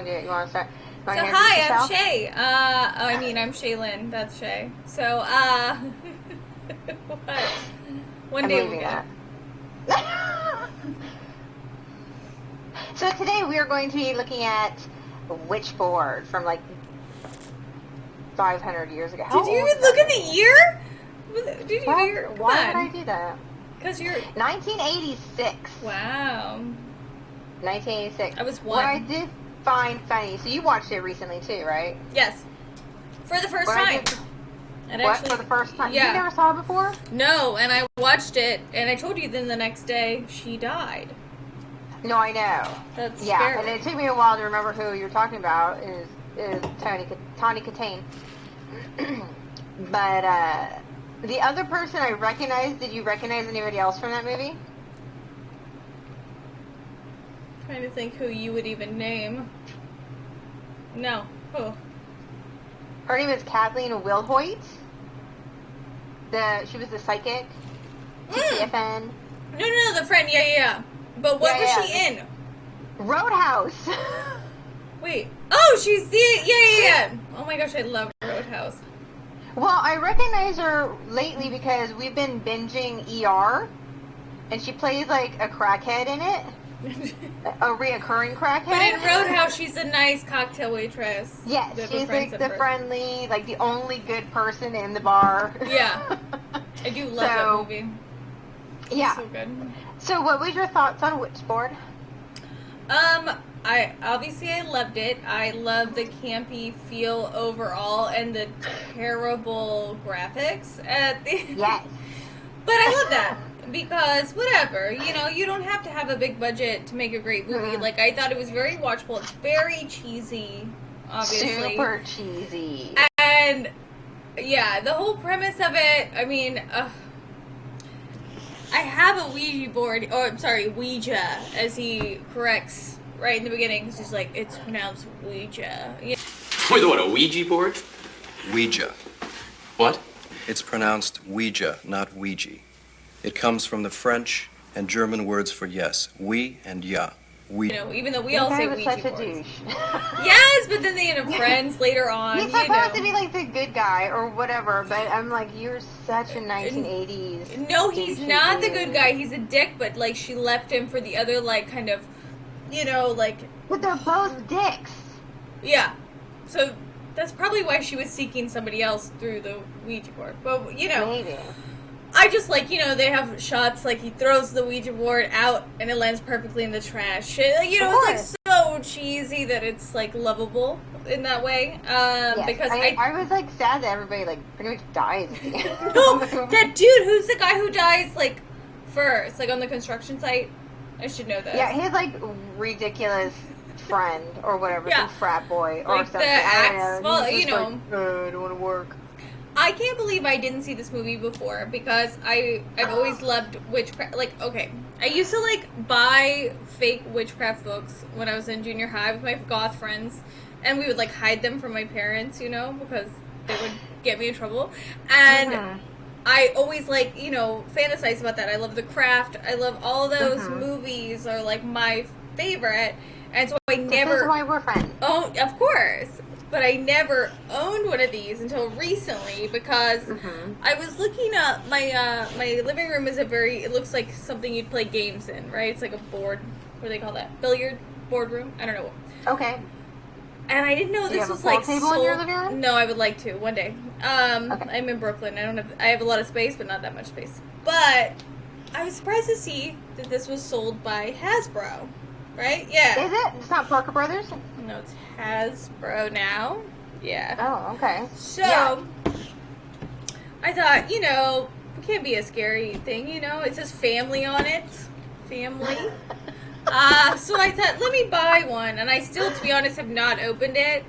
want to do? You want to start? So hi, I'm Shea. I'm Shealyn. That's Shea. So, what? One day we'll get that. So today we are going to be looking at Witchboard from like 500 years ago. Did you even look at the year? Did you hear? Why would I do that? Because you're 1986. Wow. 1986. I was one. What I did find funny. So you watched it recently too, right? Yes. For the first time. For the first time? Yeah. You never saw it before? No, and I watched it, and I told you then the next day she died. No, I know. That's yeah, scary. and it took me a while to remember who you're talking about. Is Tawny Katane. But the other person I recognized. Did you recognize anybody else from that movie? Trying to think who you would even name. No. Who? Her name is Kathleen Wilhoit. She was the psychic. TFN. No, the friend. Yeah. But what was she in? Roadhouse. Wait. Oh, she's the... Yeah. Oh my gosh, I love Roadhouse. Well, I recognize her lately because we've been binging ER, and she plays like a crackhead in it. A reoccurring crackhead. But in Roadhouse, she's a nice cocktail waitress. Yes, she's like the friendly, like the only good person in the bar. Yeah. I do love that movie. Yeah. So good. So what was your thoughts on Witchboard? I loved it. I love the campy feel overall and the terrible graphics at the Yes. But I love that because whatever, you don't have to have a big budget to make a great movie. Like I thought it was very watchable. It's very cheesy, obviously. Super cheesy. And yeah, the whole premise of it, I mean, I have a Ouija, as he corrects right in the beginning, because he's like, it's pronounced Ouija. Yeah. Wait, what, a Ouija board? Ouija. What? It's pronounced Ouija, not Ouija. It comes from the French and German words for yes, oui and ja. Even though we all say Ouija such a boards. douche. Yes, but then they end up friends later on. He's supposed to be like the good guy or whatever, but I'm like, you're such a 1980s. No, he's not the good guy. He's a dick, but like she left him for the other, like kind of, like. But they're both dicks. Yeah, so that's probably why she was seeking somebody else through the Ouija board. But Maybe. I just they have shots like he throws the Ouija board out and it lands perfectly in the trash. It's like so cheesy that it's like lovable in that way. Yes, because I was like sad that everybody like pretty much dies. No, that dude who's the guy who dies like first, like on the construction site. I should know this. Yeah, his like ridiculous friend or whatever, some frat boy or like something. The axe. Well, I don't want to work. I can't believe I didn't see this movie before because I've always loved witchcraft. Like, okay, I used to like buy fake witchcraft books when I was in junior high with my goth friends, and we would like hide them from my parents, because they would get me in trouble. And I always fantasize about that. I love The Craft. I love all those movies are like my favorite, and so I never. This is why we're friends. Oh, of course. But I never owned one of these until recently because I was looking up my living room is it looks like something you'd play games in, right? It's like a board. What do they call that? Billiard boardroom? I don't know. Okay. And I didn't know this was like sold. Table in your living room? No, I would like to one day. Okay. I'm in Brooklyn. I have a lot of space, but not that much space. But I was surprised to see that this was sold by Hasbro. Right? Yeah. Is it? It's not Parker Brothers? No, it's Hasbro now. Yeah. Oh, okay. So, I thought, it can't be a scary thing, It says family on it. Family. So I thought, let me buy one. And I still, to be honest, have not opened it.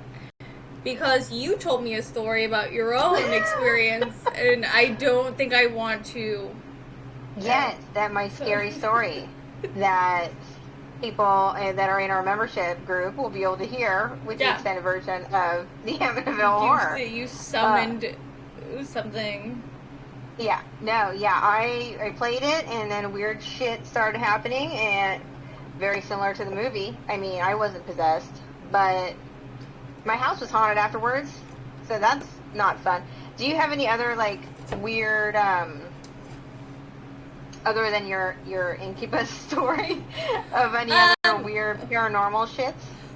Because you told me a story about your own experience. And I don't think I want to. Yes, my scary story. That people that are in our membership group will be able to hear with the extended version of the Amityville Horror. You summoned something. Yeah, I played it, and then weird shit started happening, and very similar to the movie. I mean, I wasn't possessed, but my house was haunted afterwards, so that's not fun. Do you have any other, like, weird, other than your incubus story, of any other weird paranormal shits?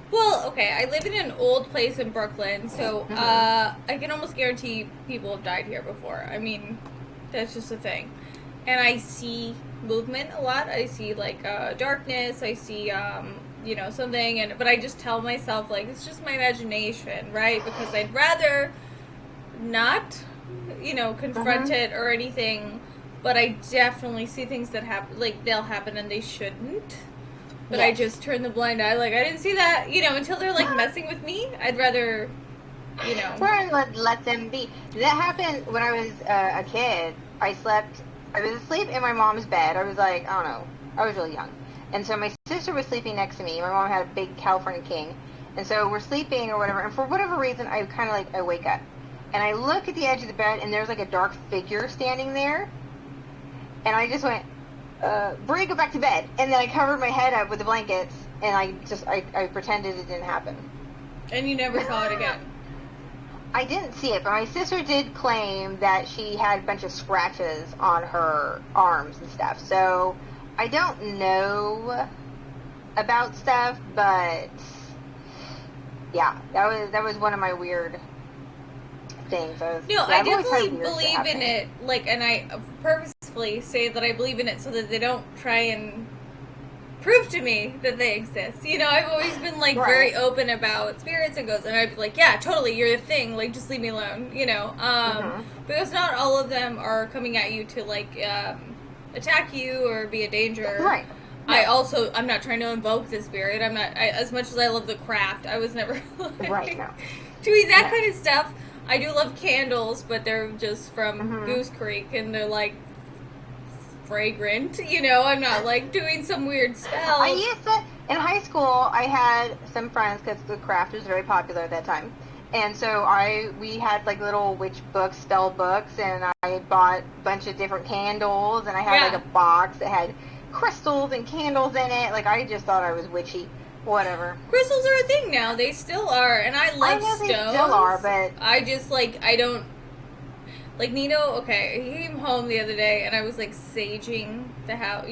Well, okay, I live in an old place in Brooklyn, so I can almost guarantee people have died here before. I mean, that's just a thing. And I see movement a lot. I see, like, darkness. I see, something. But I just tell myself, like, it's just my imagination, right? Because I'd rather not, confront it or anything. But I definitely see things that happen, like, they'll happen and they shouldn't. But I just turn the blind eye, like, I didn't see that, until they're, like, messing with me. I'd rather, let them be. That happened when I was a kid. I was asleep in my mom's bed. I was like, I don't know. I was really young. And so my sister was sleeping next to me. My mom had a big California king. And so we're sleeping or whatever. And for whatever reason, I kind of, like, I wake up. And I look at the edge of the bed, and there's, like, a dark figure standing there. And I just went, Brie, go back to bed. And then I covered my head up with the blankets, and I pretended it didn't happen. And you never saw it again? I didn't see it, but my sister did claim that she had a bunch of scratches on her arms and stuff. So I don't know about stuff, but yeah, that was one of my weird things. I definitely believe in it, like, and I purposefully say that I believe in it so that they don't try and prove to me that they exist. I've always been, like, very open about spirits and ghosts, and I'd be like, yeah, totally, you're a thing, like, just leave me alone, because not all of them are coming at you to, like, attack you or be a danger. Right. No. I'm not trying to invoke the spirit. As much as I love the craft, I was never, like, doing that kind of stuff. I do love candles, but they're just from Goose Creek, and they're, like, fragrant, I'm not, like, doing some weird spell. I used to, in high school, I had some friends, because the craft was very popular at that time, and so we had, like, little witch books, spell books, and I bought a bunch of different candles, and I had, like, a box that had crystals and candles in it. Like, I just thought I was witchy. Whatever. Crystals are a thing now. They still are, and I love stones. They still are, but I just, like, I don't, like, Nino, okay, he came home the other day, and I was, like, saging the house,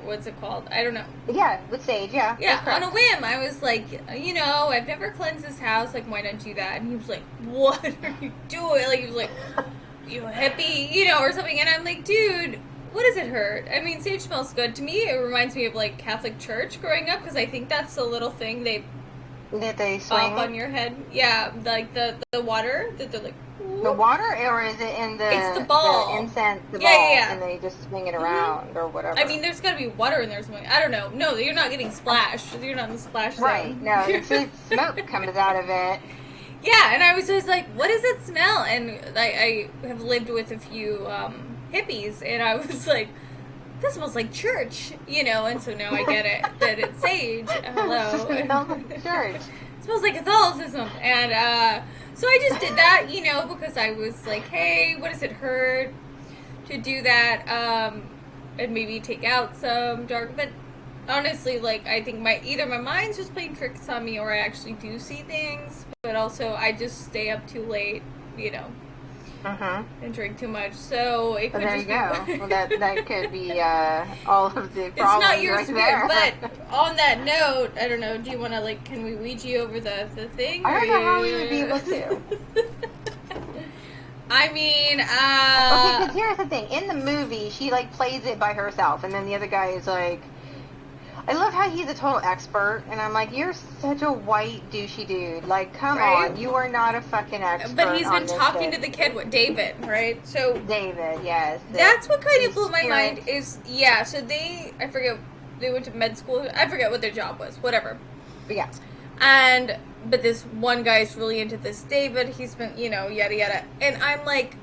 what's it called? I don't know. Yeah, with sage, yeah. Yeah, on a whim, I was like, I've never cleansed this house, like, why don't you do that? And he was like, what are you doing? Like, he was like, you hippie, or something, and I'm like, dude, what does it hurt? I mean, sage smells good. To me, it reminds me of, like, Catholic Church growing up, because I think that's the little thing they swing on your head. Yeah, like the water that they're like. Ooh. The water, or is it in the? It's the ball. The incense, ball, and they just swing it around or whatever. I mean, there's got to be water in there somewhere. I don't know. No, you're not getting splashed. You're not in the splash zone. Right. No, it's smoke comes out of it. Yeah, and I was always like, what does it smell? And I have lived with a few hippies, and I was like, this smells like church, and so now I get it, that it's sage. Hello. It smells like church. It smells like Catholicism. And so I just did that, because I was like, hey, what does it hurt to do that? And maybe take out some dark, but honestly, like, I think either my mind's just playing tricks on me, or I actually do see things, but also I just stay up too late, and drink too much. So it could there just you go. Well, that could be all of the problems. It's not your right spirit, there. but on that note, I don't know. Do you want to, like? Can we Ouija over the thing? I don't know how we would be able to. I mean, okay, because here's the thing. In the movie, she, like, plays it by herself, and then the other guy is like, I love how he's a total expert, and I'm like, you're such a white douchey dude. Like, come on, you are not a fucking expert. But he's been talking to the kid, David, right? So David, yes. That's what kind of blew my mind is, so I forget, they went to med school. I forget what their job was, whatever. But yeah. But this one guy's really into this David. He's been, yada yada. And I'm like,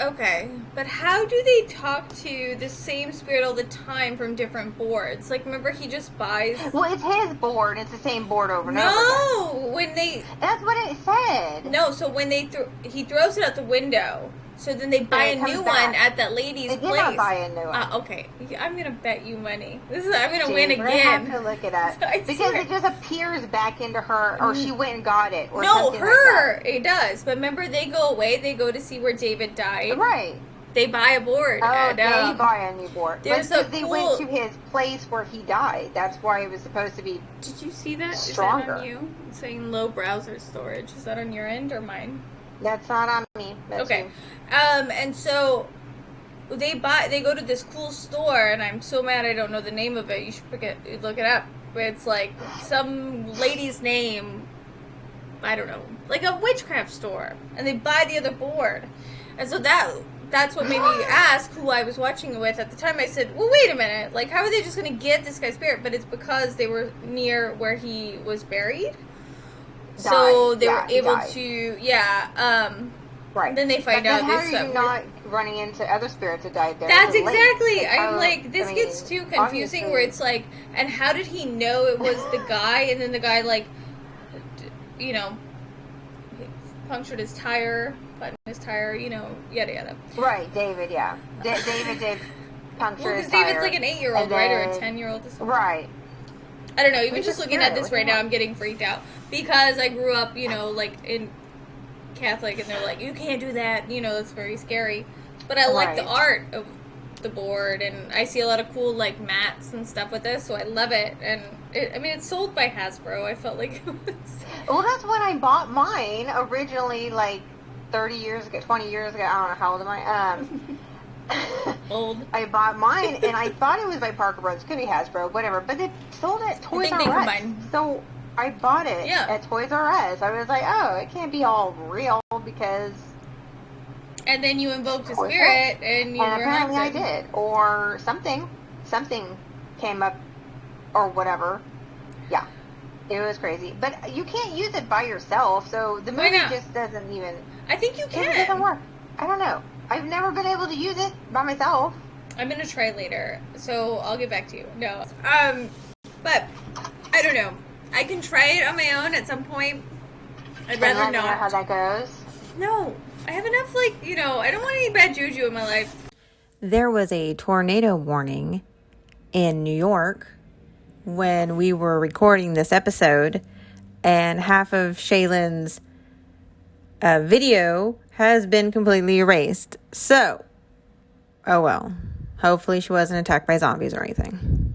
okay, but how do they talk to the same spirit all the time from different boards? Like, remember, he just buys. Well, it's his board. It's the same board over and over. No, when they. That's what it said. No, so when he throws it out the window, So then they buy a it comes new back. one at that lady's They place. did not buy a new one. Okay, I'm gonna bet you money. I'm gonna Dude, win we're gonna again. have to look it up I because swear. it just appears back into her, or she went and got it, or No, something her. like It does. But remember, they go away. They go to see where David died. that. Right. They buy a board. Oh, and, they buy a new board. there's But a they cool- went to his place where he died. That's why it was supposed to be. Did you see that? Stronger. Is that on you? It's saying low browser storage. Is that on your end or mine? That's not on me. That's Okay. you. And so they go to this cool store, and I'm so mad I don't know the name of it. You should look it up. It's like some lady's name, I don't know, like a witchcraft store, and they buy the other board. And so that's what made me ask who I was watching it with. At the time I said, well, wait a minute, like, how are they just going to get this guy's spirit? But it's because they were near where he was buried. So they were he able died. to, Right. then they find But out then how this are stuff. you not running into other spirits that died there? That's at the lake? exactly. Like, I'm how- like, this I gets mean, too confusing. Where it's like, and how did he know it was the guy? And then the guy, like, you know, punctured his tire, buttoned his tire, you know, yada yada. Right, David. Yeah, David did puncture Well, his because tire. David's like an 8-year-old, and right, or a then- 10-year-old or something. Right. I don't know. Even Who's just the looking at spirit? this What the right now, hell? I'm getting freaked out because I grew up, you know, like in Catholic, and they're like, you can't do that. You know, that's very scary. But I like the Right. art of the board, and I see a lot of cool like mats and stuff with this, so I love it. And I mean, it's sold by Hasbro. I felt like it was. Well, that's when I bought mine originally, like 30 years ago, 20 years ago. I don't know how old am I. Old. I bought mine, and I thought it was by Parker Brothers. Could be Hasbro, whatever. But they sold it at Toys think R they Us. combined. So I bought it Yeah. at Toys R Us. I was like, oh, it can't be all real because. And then you invoked a Toys R Us. spirit, and you And were apparently I hunted. did, or something came up, or whatever. Yeah, it was crazy. But you can't use it by yourself, so the Why movie not? just doesn't even. I think you It doesn't can. work. I don't know. I've never been able to use it by myself. I'm gonna try later, so I'll get back to you. No, but I don't know. I can try it on my own at some point. I'd And rather let me know how not. that goes. No, I have enough, like, you know, I don't want any bad juju in my life. There was a tornado warning in New York when we were recording this episode, and half of Shealyn's video has been completely erased. So, oh well. Hopefully she wasn't attacked by zombies or anything.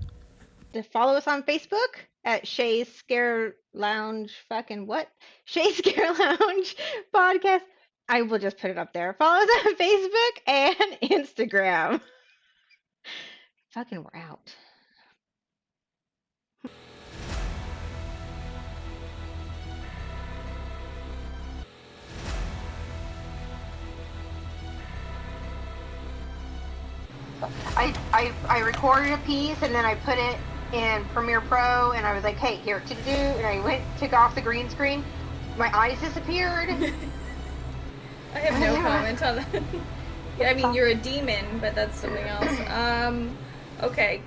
To follow us on Facebook at Shea Scare Lounge. Fucking what? Shea Scare Lounge podcast. I will just put it up there. Follow us on Facebook and Instagram. Fucking, we're out. I recorded a piece and then I put it in Premiere Pro and I was like, hey, here to do, and I took off the green screen. My eyes disappeared. I have no comment on that. Yeah, I mean, you're a demon, but that's something else. Okay,